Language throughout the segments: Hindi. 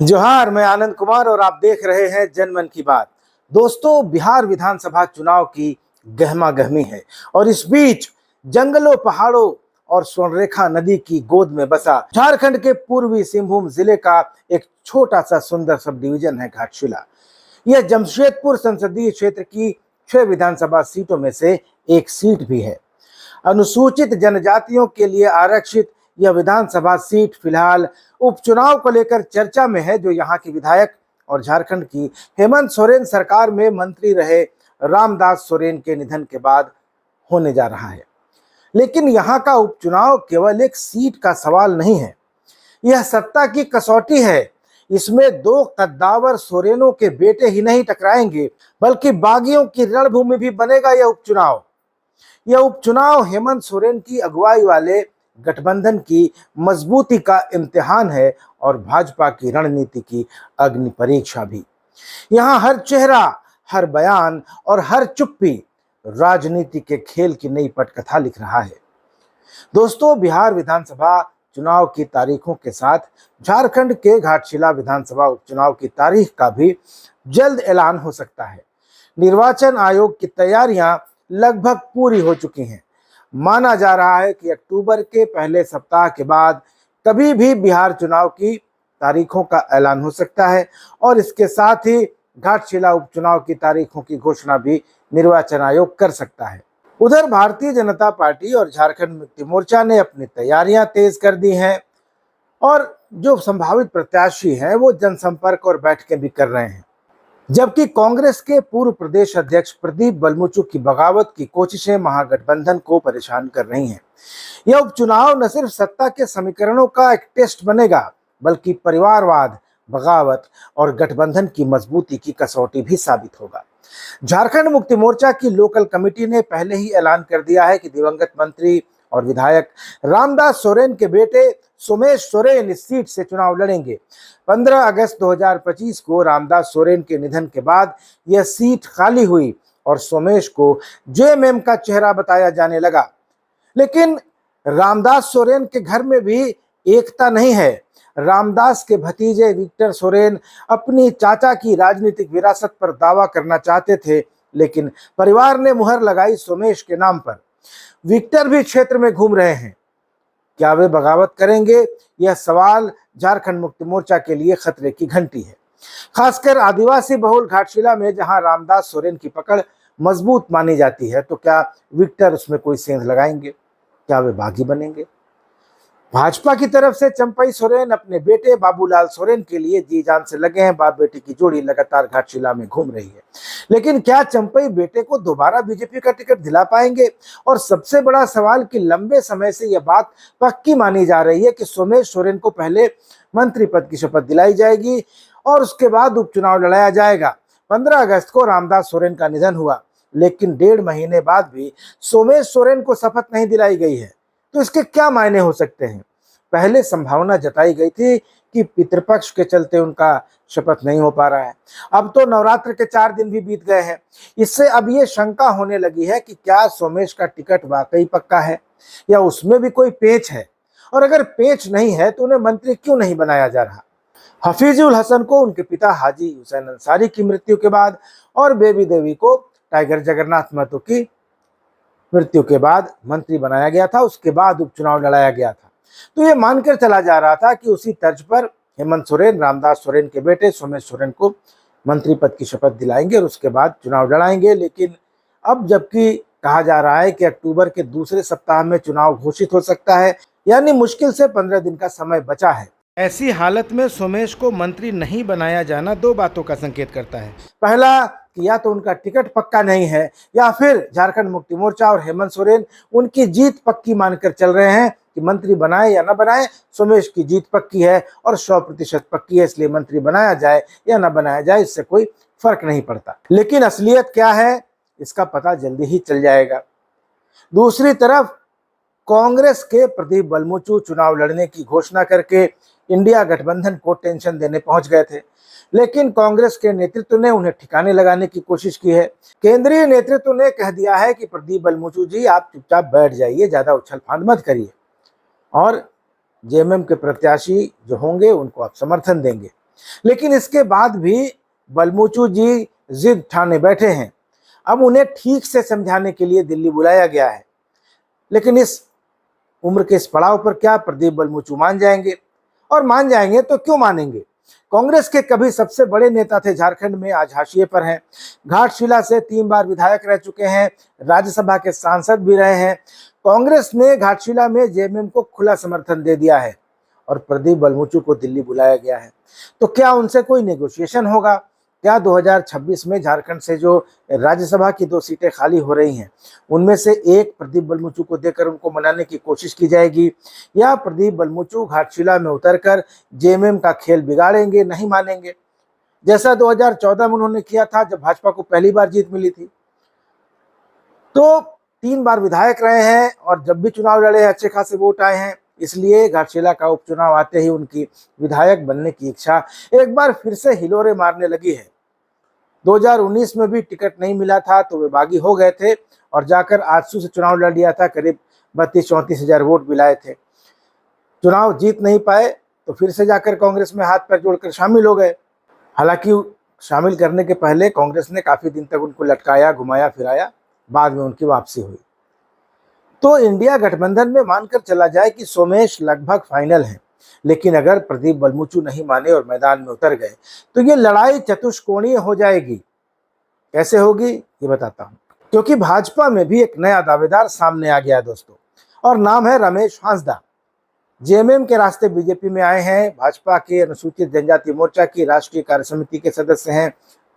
जोहार, मैं आनंद कुमार और आप देख रहे हैं जनमन की बात। दोस्तों, बिहार विधानसभा चुनाव की गहमा गहमी है और इस बीच जंगलों, पहाड़ों और स्वर्णरेखा नदी की गोद में बसा झारखंड के पूर्वी सिंहभूम जिले का एक छोटा सा सुंदर सब डिवीजन है घाटशिला। यह जमशेदपुर संसदीय क्षेत्र की 6 विधानसभा सीटों में से एक सीट भी है। अनुसूचित जनजातियों के लिए आरक्षित यह विधानसभा सीट फिलहाल उपचुनाव को लेकर चर्चा में है, जो यहाँ की विधायक और झारखंड की हेमंत सोरेन सरकार में मंत्री रहे रामदास सोरेन के निधन के बाद होने जा रहा है। लेकिन यहाँ का उपचुनाव केवल एक सीट का सवाल नहीं है, यह सत्ता की कसौटी है। इसमें दो कद्दावर सोरेनों के बेटे ही नहीं टकराएंगे, बल्कि बागियों की रणभूमि भी बनेगा यह उपचुनाव हेमंत सोरेन की अगुवाई वाले गठबंधन की मजबूती का इम्तिहान है और भाजपा की रणनीति की अग्नि परीक्षा भी। यहाँ हर चेहरा, हर बयान और हर चुप्पी राजनीति के खेल की नई पटकथा लिख रहा है। दोस्तों, बिहार विधानसभा चुनाव की तारीखों के साथ झारखंड के घाटशिला विधानसभा उपचुनाव की तारीख का भी जल्द ऐलान हो सकता है। निर्वाचन आयोग की तैयारियां लगभग पूरी हो चुकी हैं। माना जा रहा है कि अक्टूबर के पहले सप्ताह के बाद कभी भी बिहार चुनाव की तारीखों का ऐलान हो सकता है और इसके साथ ही घाटशिला उपचुनाव की तारीखों की घोषणा भी निर्वाचन आयोग कर सकता है। उधर भारतीय जनता पार्टी और झारखंड मुक्ति मोर्चा ने अपनी तैयारियां तेज कर दी हैं और जो संभावित प्रत्याशी हैं वो जनसंपर्क और बैठकें भी कर रहे हैं। जबकि कांग्रेस के पूर्व प्रदेश अध्यक्ष प्रदीप बलमुचु की बगावत की कोशिशें महागठबंधन को परेशान कर रही हैं। यह उपचुनाव न सिर्फ सत्ता के समीकरणों का एक टेस्ट बनेगा, बल्कि परिवारवाद, बगावत और गठबंधन की मजबूती की कसौटी भी साबित होगा। झारखंड मुक्ति मोर्चा की लोकल कमेटी ने पहले ही ऐलान कर दिया है कि दिवंगत मंत्री और विधायक रामदास सोरेन के बेटे सोमेश सोरेन इस सीट से चुनाव लड़ेंगे। 15 अगस्त 2025 को रामदास सोरेन के निधन के बाद यह सीट खाली हुई और सोमेश को जेएमएम का चेहरा बताया जाने लगा। लेकिन रामदास सोरेन के घर में भी एकता नहीं है। रामदास के भतीजे विक्टर सोरेन अपनी चाचा की राजनीतिक विरासत पर दावा करना चाहते थे, लेकिन परिवार ने मुहर लगाई सोमेश के नाम पर। विक्टर भी क्षेत्र में घूम रहे हैं। क्या वे बगावत करेंगे? यह सवाल झारखंड मुक्ति मोर्चा के लिए खतरे की घंटी है। खासकर आदिवासी बहुल घाटशिला में जहां रामदास सोरेन की पकड़ मजबूत मानी जाती है, तो क्या विक्टर उसमें कोई सेंध लगाएंगे? क्या वे बागी बनेंगे? भाजपा की तरफ से चंपई सोरेन अपने बेटे बाबूलाल सोरेन के लिए जी जान से लगे हैं। बाप बेटे की जोड़ी लगातार घाटशिला में घूम रही है। लेकिन क्या चंपई बेटे को दोबारा बीजेपी का टिकट दिला पाएंगे? और सबसे बड़ा सवाल कि लंबे समय से यह बात पक्की मानी जा रही है कि सोमेश सोरेन को पहले मंत्री पद की शपथ दिलाई जाएगी और उसके बाद उपचुनाव लड़ाया जाएगा। 15 अगस्त को रामदास सोरेन का निधन हुआ, लेकिन 1.5 महीने बाद भी सोमेश सोरेन को शपथ नहीं दिलाई गई है। तो इसके क्या मायने हो सकते हैं? पहले संभावना जताई गई थी कि पितृपक्ष के चलते उनका शपथ नहीं हो पा रहा है। अब तो नवरात्र के 4 दिन भी बीत गए हैं। इससे अब ये शंका होने लगी है कि क्या सोमेश का टिकट वाकई पक्का है या उसमें भी कोई पेच है, और अगर पेच नहीं है तो उन्हें मंत्री क्यों नहीं बनाया जा रहा। हफीजुल हसन को उनके पिता हाजी हुसैन अंसारी की मृत्यु के बाद और बेबी देवी को टाइगर जगन्नाथ महतो की मृत्यु के बाद मंत्री बनाया गया था। उसके बाद उपचुनाव लड़ाया गया था। तो ये मानकर चला जा रहा था कि उसी तर्ज पर हेमंत सोरेन रामदास सोरेन के बेटे सोमेश सोरेन को मंत्री पद की शपथ दिलाएंगे और उसके बाद चुनाव लड़ाएंगे। लेकिन अब जबकि कहा जा रहा है कि अक्टूबर के दूसरे सप्ताह में चुनाव घोषित हो सकता है, यानी मुश्किल से 15 दिन का समय बचा है। ऐसी हालत में सोमेश को मंत्री नहीं बनाया जाना 2 बातों का संकेत करता है। पहला कि या तो उनका टिकट पक्का नहीं है, या फिर झारखंड मुक्ति मोर्चा और हेमंत सोरेन उनकी जीत पक्की मानकर चल रहे हैं कि मंत्री बनाए या न बनाए, सोमेश की जीत पक्की है और 100% पक्की है, इसलिए मंत्री बनाया जाए या न बनाया जाए इससे कोई फर्क नहीं पड़ता। लेकिन असलियत क्या है, इसका पता जल्दी ही चल जाएगा। दूसरी तरफ कांग्रेस के प्रदीप बलमुचु चुनाव लड़ने की घोषणा करके इंडिया गठबंधन को टेंशन देने पहुंच गए थे, लेकिन कांग्रेस के नेतृत्व ने उन्हें ठिकाने लगाने की कोशिश की है। केंद्रीय नेतृत्व ने कह दिया है कि प्रदीप बलमुचु जी, आप चुपचाप बैठ जाइए, ज्यादा उछल फांद मत करिए और जेएमएम के प्रत्याशी जो होंगे उनको आप समर्थन देंगे। लेकिन इसके बाद भी बलमूचू जी जिद ठाने बैठे हैं। अब उन्हें ठीक से समझाने के लिए दिल्ली बुलाया गया है। लेकिन इस उम्र के इस पड़ाव पर क्या प्रदीप बलमूचू मान जाएंगे? और मान जाएंगे तो क्यों मानेंगे? कांग्रेस के कभी सबसे बड़े नेता थे झारखंड में, आज हाशिए पर हैं। घाटशिला से 3 बार विधायक रह चुके हैं, राज्यसभा के सांसद भी रहे हैं। कांग्रेस ने घाटशिला में जेएमएम को खुला समर्थन दे दिया है और प्रदीप बलमूचू को दिल्ली बुलाया गया है। तो क्या उनसे कोई नेगोशिएशन होगा? क्या 2026 में झारखंड से जो राज्यसभा की 2 सीटें खाली हो रही हैं, उनमें से एक प्रदीप बलमूचू को देकर उनको मनाने की कोशिश की जाएगी, या प्रदीप बलमूचू घाटशिला में उतरकर जेएमएम का खेल बिगाड़ेंगे, नहीं मानेंगे, जैसा 2014 में उन्होंने किया था जब भाजपा को पहली बार जीत मिली थी। तो 3 बार विधायक रहे हैं और जब भी चुनाव लड़े हैं अच्छे खासे वोट आए हैं, इसलिए घाटशिला का उपचुनाव आते ही उनकी विधायक बनने की इच्छा एक बार फिर से हिलोरे मारने लगी है। 2019 में भी टिकट नहीं मिला था तो वे बागी हो गए थे और जाकर आजसू से चुनाव लड़ लिया था, करीब 32-34 हजार वोट मिलाए थे। चुनाव जीत नहीं पाए तो फिर से जाकर कांग्रेस में हाथ पैर जोड़कर शामिल हो गए। हालांकि शामिल करने के पहले कांग्रेस ने काफी दिन तक उनको लटकाया, घुमाया फिराया, बाद में उनकी वापसी हुई। तो इंडिया गठबंधन में मानकर चला जाए कि सोमेश लगभग फाइनल है, लेकिन अगर प्रदीप बलमूचू नहीं माने और मैदान में उतर गए तो ये लड़ाई चतुष्कोणीय हो जाएगी। कैसे होगी ये बताता हूं। क्योंकि भाजपा में भी एक नया दावेदार सामने आ गया है दोस्तों, और नाम है रमेश हांसदा। जेएमएम के रास्ते बीजेपी में आए हैं। भाजपा के अनुसूचित जनजाति मोर्चा की राष्ट्रीय कार्य समिति के सदस्य हैं,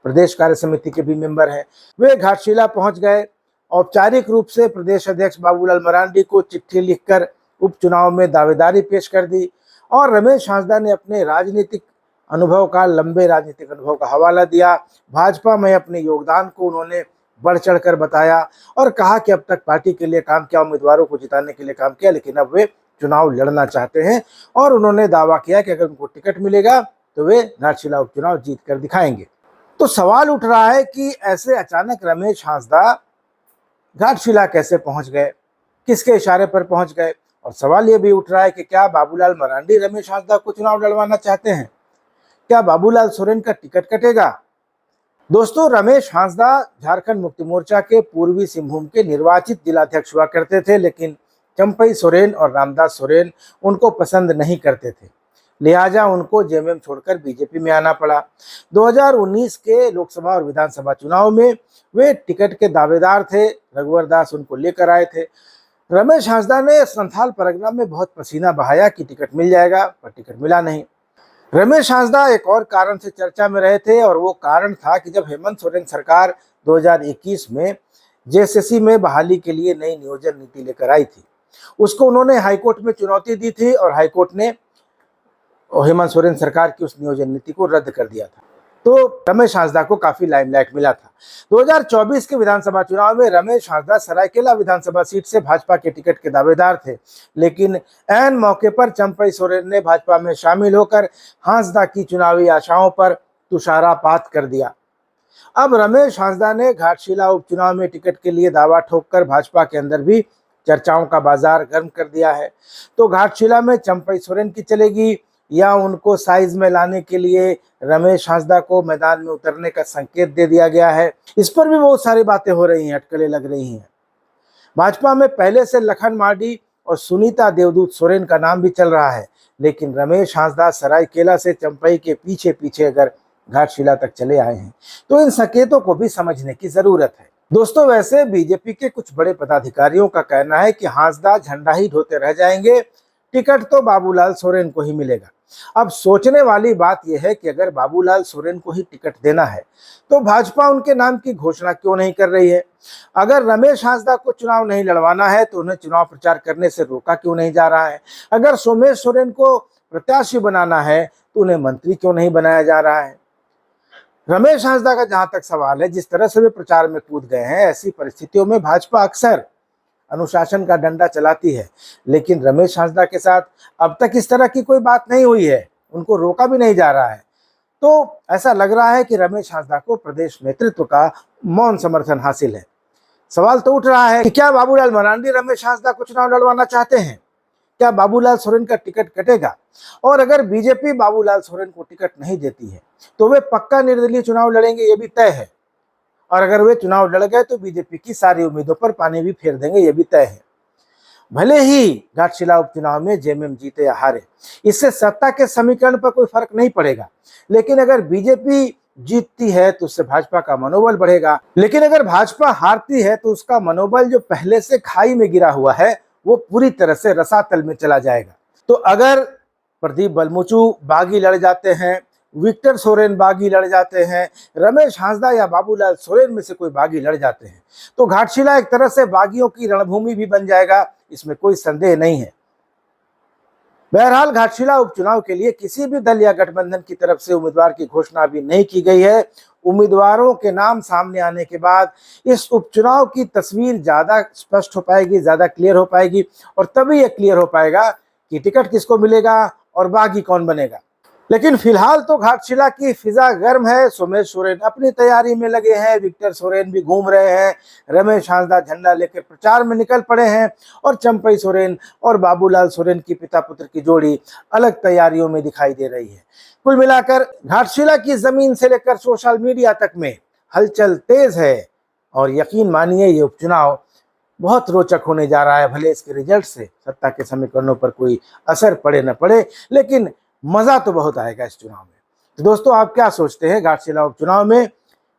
प्रदेश कार्य समिति के भी मेंबर हैं। वे घाटशिला पहुंच गए, औपचारिक रूप से प्रदेश अध्यक्ष बाबूलाल मरांडी को चिट्ठी लिखकर उपचुनाव में दावेदारी पेश कर दी और रमेश हांसदा ने अपने लंबे राजनीतिक अनुभव का हवाला दिया। भाजपा में अपने योगदान को उन्होंने बढ़ चढ़कर बताया और कहा कि अब तक पार्टी के लिए काम किया, उम्मीदवारों को जिताने के लिए काम किया, लेकिन अब वे चुनाव लड़ना चाहते हैं। और उन्होंने दावा किया कि अगर उनको टिकट मिलेगा तो वे घाटशिला उपचुनाव जीत कर दिखाएंगे। तो सवाल उठ रहा है कि ऐसे अचानक रमेश हांसदा घाटशिला कैसे पहुंच गए, किसके इशारे पर पहुंच गए? और सवाल यह भी उठ रहा है कि क्या बाबूलाल मरांडी रमेश हांसदा को चुनाव लड़वाना चाहते हैं? क्या बाबूलाल सोरेन का टिकट कटेगा? दोस्तों, रमेश हांसदा झारखंड मुक्ति मोर्चा के पूर्वी सिंहभूम के निर्वाचित जिलाध्यक्ष हुआ करते थे, लेकिन चंपई सोरेन और रामदास सोरेन उनको पसंद नहीं करते थे, लिहाजा उनको जेएमएम छोड़कर बीजेपी में आना पड़ा। 2019 के लोकसभा और विधानसभा चुनाव में वे टिकट के दावेदार थे, रघुवर दास उनको लेकर आए थे। रमेश हांसदा ने संथाल परगना में बहुत पसीना बहाया कि टिकट मिल जाएगा, पर टिकट मिला नहीं। रमेश हांसदा एक और कारण से चर्चा में रहे थे और वो कारण था कि जब हेमंत सोरेन सरकार 2021 में जेएसएससी में बहाली के लिए नई नियोजन नीति लेकर आई थी, उसको उन्होंने हाईकोर्ट में चुनौती दी थी और हाईकोर्ट ने हेमंत सोरेन सरकार की उस नियोजन नीति को रद्द कर दिया था। तो रमेश हांसदा को काफी लाइमलाइट मिला था। 2024 के विधानसभा चुनाव में रमेश हांसदा सरायकेला विधानसभा सीट से भाजपा के टिकट के दावेदार थे, लेकिन ऐन मौके पर चंपई सोरेन ने भाजपा में शामिल होकर हांसदा की चुनावी आशाओं पर तुषारापात कर दिया। अब रमेश हांसदा ने घाटशिला उपचुनाव में टिकट के लिए दावा ठोककर भाजपा के अंदर भी चर्चाओं का बाजार गर्म कर दिया है। तो घाटशिला में चंपई सोरेन की चलेगी या उनको साइज में लाने के लिए रमेश हांसदा को मैदान में उतरने का संकेत दे दिया गया है? इस पर भी बहुत सारी बातें हो रही हैं, अटकलें लग रही हैं। भाजपा में पहले से लखन मार्डी और सुनीता देवदूत सोरेन का नाम भी चल रहा है, लेकिन रमेश हांसदा सरायकेला से चंपई के पीछे पीछे अगर घाटशिला तक चले आए हैं तो इन संकेतों को भी समझने की जरूरत है। दोस्तों, वैसे बीजेपी के कुछ बड़े पदाधिकारियों का कहना है कि हांसदा झंडा ही ढोते रह जाएंगे, टिकट तो बाबूलाल सोरेन को ही मिलेगा। अब सोचने वाली बात यह है कि अगर बाबूलाल सोरेन को ही टिकट देना है तो भाजपा उनके नाम की घोषणा क्यों नहीं कर रही है? अगर रमेश हांसदा को चुनाव नहीं लड़वाना है तो उन्हें चुनाव प्रचार करने से रोका क्यों नहीं जा रहा है? अगर सोमेश सोरेन को प्रत्याशी बनाना है तो उन्हें मंत्री क्यों नहीं बनाया जा रहा है? रमेश हांसदा का जहां तक सवाल है, जिस तरह से वे प्रचार में कूद गए हैं, ऐसी परिस्थितियों में भाजपा अक्सर अनुशासन का डंडा चलाती है, लेकिन रमेश हांसदा के साथ अब तक इस तरह की कोई बात नहीं हुई है, उनको रोका भी नहीं जा रहा है। तो ऐसा लग रहा है कि रमेश हांसदा को प्रदेश नेतृत्व का मौन समर्थन हासिल है। सवाल तो उठ रहा है कि क्या बाबूलाल मरांडी रमेश हांसदा को चुनाव लड़वाना चाहते हैं? क्या बाबूलाल सोरेन का टिकट कटेगा? और अगर बीजेपी बाबूलाल सोरेन को टिकट नहीं देती है तो वे पक्का निर्दलीय चुनाव लड़ेंगे, ये भी तय है। और अगर वे चुनाव लड़ गए तो बीजेपी की सारी उम्मीदों पर पानी भी फेर देंगे, ये भी तय है। भले ही घाटशिला उपचुनाव में जेएमएम जीते या हारे, इससे सत्ता के समीकरण पर कोई फर्क नहीं पड़ेगा। लेकिन अगर बीजेपी जीतती है तो उससे भाजपा का मनोबल बढ़ेगा, लेकिन अगर भाजपा हारती है तो उसका मनोबल जो पहले से खाई में गिरा हुआ है वो पूरी तरह से रसातल में चला जाएगा। तो अगर प्रदीप बलमुचू बागी लड़ जाते हैं, विक्टर सोरेन बागी लड़ जाते हैं, रमेश हांसदा या बाबूलाल सोरेन में से कोई बागी लड़ जाते हैं तो घाटशिला एक तरह से बागियों की रणभूमि भी बन जाएगा, इसमें कोई संदेह नहीं है। बहरहाल घाटशिला उपचुनाव के लिए किसी भी दल या गठबंधन की तरफ से उम्मीदवार की घोषणा अभी नहीं की गई है। उम्मीदवारों के नाम सामने आने के बाद इस उपचुनाव की तस्वीर ज्यादा स्पष्ट हो पाएगी, ज्यादा क्लियर हो पाएगी, और तभी यह क्लियर हो पाएगा कि टिकट किसको मिलेगा और बागी कौन बनेगा। लेकिन फिलहाल तो घाटशिला की फिजा गर्म है। सोमेश सोरेन अपनी तैयारी में लगे हैं, विक्टर सोरेन भी घूम रहे हैं, रमेश हांसदा झंडा लेकर प्रचार में निकल पड़े हैं, और चंपई सोरेन और बाबूलाल सोरेन की पिता पुत्र की जोड़ी अलग तैयारियों में दिखाई दे रही है। कुल मिलाकर घाटशिला की जमीन से लेकर सोशल मीडिया तक में हलचल तेज है, और यकीन मानिए ये उपचुनाव बहुत रोचक होने जा रहा है। भले इसके रिजल्ट से सत्ता के समीकरणों पर कोई असर पड़े न पड़े, लेकिन मजा तो बहुत आएगा इस चुनाव में। तो दोस्तों, आप क्या सोचते हैं, घाटशिला उपचुनाव में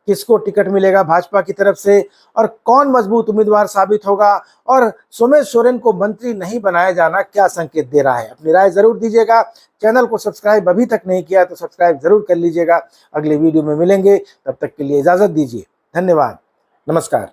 किसको टिकट मिलेगा भाजपा की तरफ से, और कौन मजबूत उम्मीदवार साबित होगा, और सोमेश सोरेन को मंत्री नहीं बनाया जाना क्या संकेत दे रहा है? अपनी राय जरूर दीजिएगा। चैनल को सब्सक्राइब अभी तक नहीं किया तो सब्सक्राइब जरूर कर लीजिएगा। अगले वीडियो में मिलेंगे, तब तक के लिए इजाजत दीजिए। धन्यवाद, नमस्कार।